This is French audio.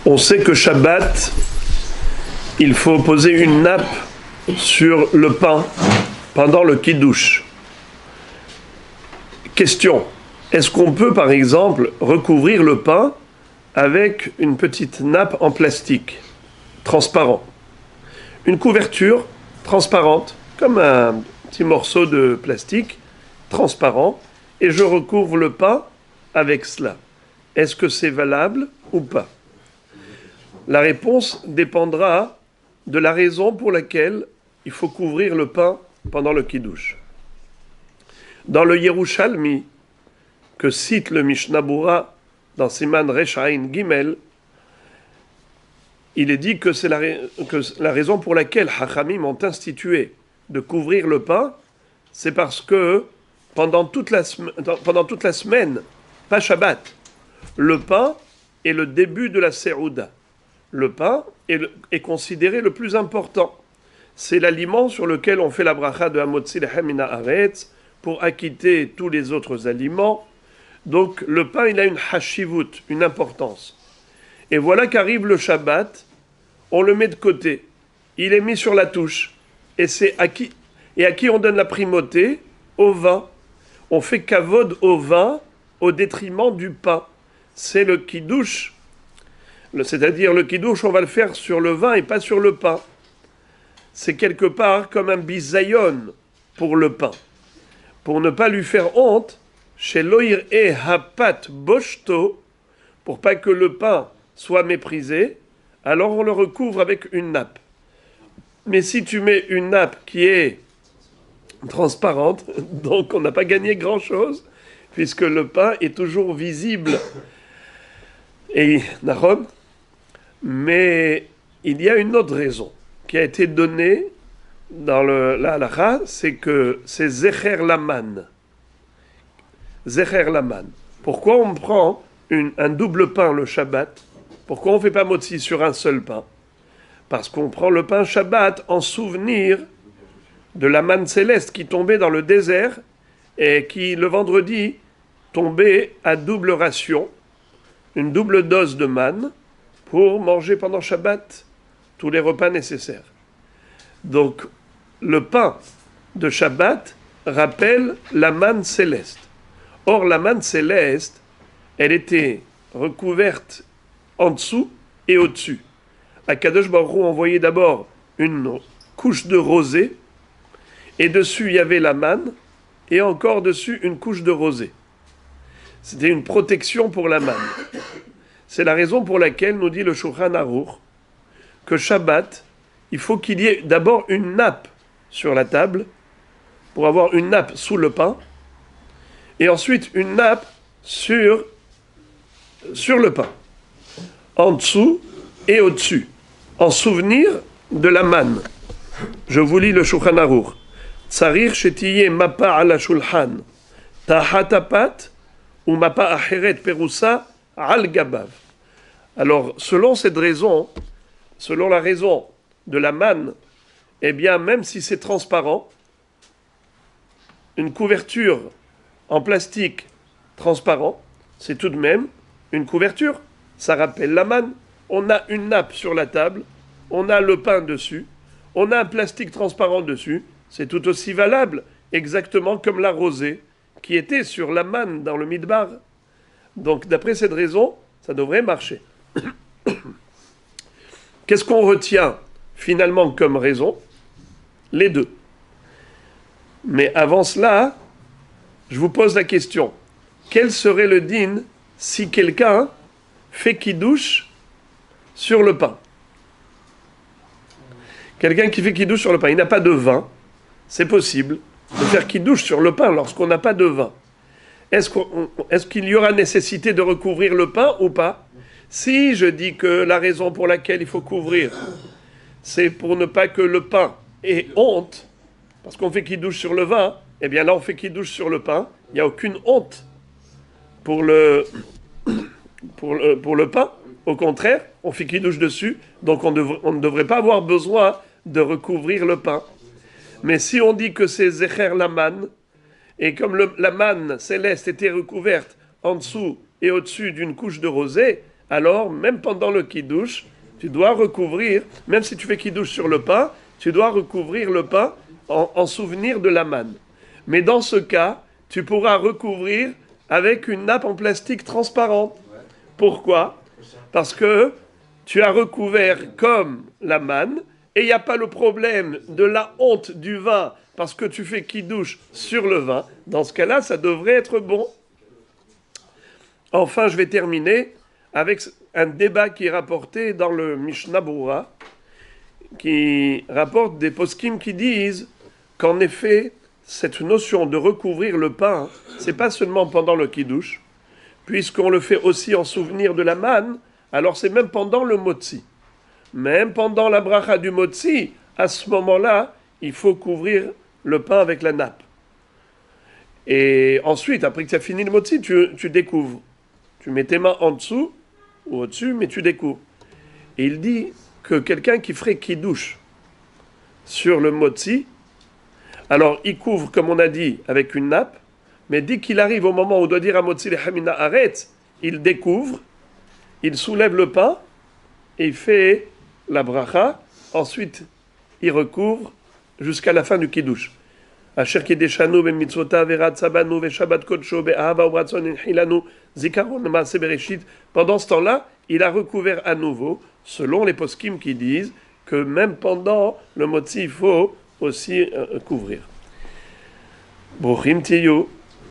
On sait que Shabbat, il faut poser une nappe sur le pain pendant le kiddush. Question, est-ce qu'on peut par exemple recouvrir le pain avec une petite nappe en plastique transparent? Une couverture transparente, comme un petit morceau de plastique transparent, et je recouvre le pain avec cela. Est-ce que c'est valable ou pas? La réponse dépendra de la raison pour laquelle il faut couvrir le pain pendant le kiddush. Dans le Yerushalmi, que cite le Mishnah Bura dans Siman Resh Ayin Gimel, il est dit que c'est la raison pour laquelle Hachamim ont institué de couvrir le pain, c'est parce que pendant toute la semaine, pas Shabbat, le pain est le début de la Serouda. Le pain est considéré le plus important. C'est l'aliment sur lequel on fait la bracha de Hamotzi Lechem Min Haaretz pour acquitter tous les autres aliments. Donc le pain, il a une hashivut, une importance. Et voilà qu'arrive le Shabbat, on le met de côté. Il est mis sur la touche. Et à qui on donne la primauté? Au vin. On fait kavod au vin au détriment du pain. C'est le kiddush. C'est-à-dire le kiddush, on va le faire sur le vin et pas sur le pain. C'est quelque part comme un bisayon pour le pain. Pour ne pas lui faire honte, chez loir e hapat boshto, pour pas que le pain soit méprisé, alors on le recouvre avec une nappe. Mais si tu mets une nappe qui est transparente, donc on n'a pas gagné grand-chose, puisque le pain est toujours visible. Et Nahon, mais il y a une autre raison qui a été donnée dans la halakha, c'est que c'est Zecher Laman. Zecher Laman. Pourquoi on prend un double pain le Shabbat? Pourquoi on ne fait pas motzi sur un seul pain? Parce qu'on prend le pain Shabbat en souvenir de la manne céleste qui tombait dans le désert et qui, le vendredi, tombait à double ration, une double dose de manne, pour manger pendant Shabbat tous les repas nécessaires. Donc, le pain de Shabbat rappelle la manne céleste. Or, la manne céleste, elle était recouverte en dessous et au-dessus. Akadosh Baruch Hu envoyait d'abord une couche de rosée, et dessus il y avait la manne, et encore dessus une couche de rosée. C'était une protection pour la manne. C'est la raison pour laquelle nous dit le Shulchan Aruch que Shabbat, il faut qu'il y ait d'abord une nappe sur la table, pour avoir une nappe sous le pain, et ensuite une nappe sur le pain, en dessous et au-dessus, en souvenir de la manne. Je vous lis le Shulchan Aruch. Tsarir shetiye mapa ala shulchan, tahatapat ou mapa acheret perusa al gabav. Alors, selon cette raison, selon la raison de la manne, eh bien, même si c'est transparent, une couverture en plastique transparent, c'est tout de même une couverture. Ça rappelle la manne. On a une nappe sur la table, on a le pain dessus, on a un plastique transparent dessus. C'est tout aussi valable, exactement comme la rosée qui était sur la manne dans le midbar. Donc, d'après cette raison, ça devrait marcher. Qu'est-ce qu'on retient finalement comme raison? Les deux. Mais avant cela, je vous pose la question. Quel serait le din si quelqu'un fait kiddush sur le pain? Quelqu'un qui fait kiddush sur le pain, il n'a pas de vin. C'est possible de faire kiddush sur le pain lorsqu'on n'a pas de vin. Est-ce qu'il y aura nécessité de recouvrir le pain ou pas? Si je dis que la raison pour laquelle il faut couvrir, c'est pour ne pas que le pain ait honte, parce qu'on fait kiddush sur le vin, eh bien là on fait kiddush sur le pain, il n'y a aucune honte pour le pain. Au contraire, on fait kiddush dessus, donc on ne devrait pas avoir besoin de recouvrir le pain. Mais si on dit que c'est Zecher Laman, et comme la manne céleste était recouverte en dessous et au-dessus d'une couche de rosée, alors même pendant le kiddush, tu dois recouvrir, même si tu fais kiddush sur le pain, tu dois recouvrir le pain en souvenir de la manne. Mais dans ce cas, tu pourras recouvrir avec une nappe en plastique transparente. Pourquoi? Parce que tu as recouvert comme la manne, et il n'y a pas le problème de la honte du vin, parce que tu fais kiddush sur le vin. Dans ce cas-là, ça devrait être bon. Enfin, je vais terminer avec un débat qui est rapporté dans le Mishnah Brura, qui rapporte des poskim qui disent qu'en effet, cette notion de recouvrir le pain, c'est pas seulement pendant le kiddush, puisqu'on le fait aussi en souvenir de la manne, alors c'est même pendant le motzi. Même pendant la bracha du motzi, à ce moment-là, il faut couvrir le pain avec la nappe. Et ensuite, après que tu as fini le motzi, tu découvres. Tu mets tes mains en dessous ou au-dessus, mais tu découvres. Et il dit que quelqu'un qui ferait kiddush sur le motzi, alors il couvre, comme on a dit, avec une nappe, mais dès qu'il arrive au moment où on doit dire à motzi le hamina arrête, il découvre, il soulève le pain, et il fait la bracha, ensuite il recouvre jusqu'à la fin du kiddush. Asher kideshanu ben mitzvota verat sabanu ve shabbat kodsho be ahava ubratzon inhilanu zikaron maase bereshit. Pendant ce temps-là, il a recouvert à nouveau, selon les poskim qui disent que même pendant le motzi, il faut aussi couvrir. Bruchim tiyu.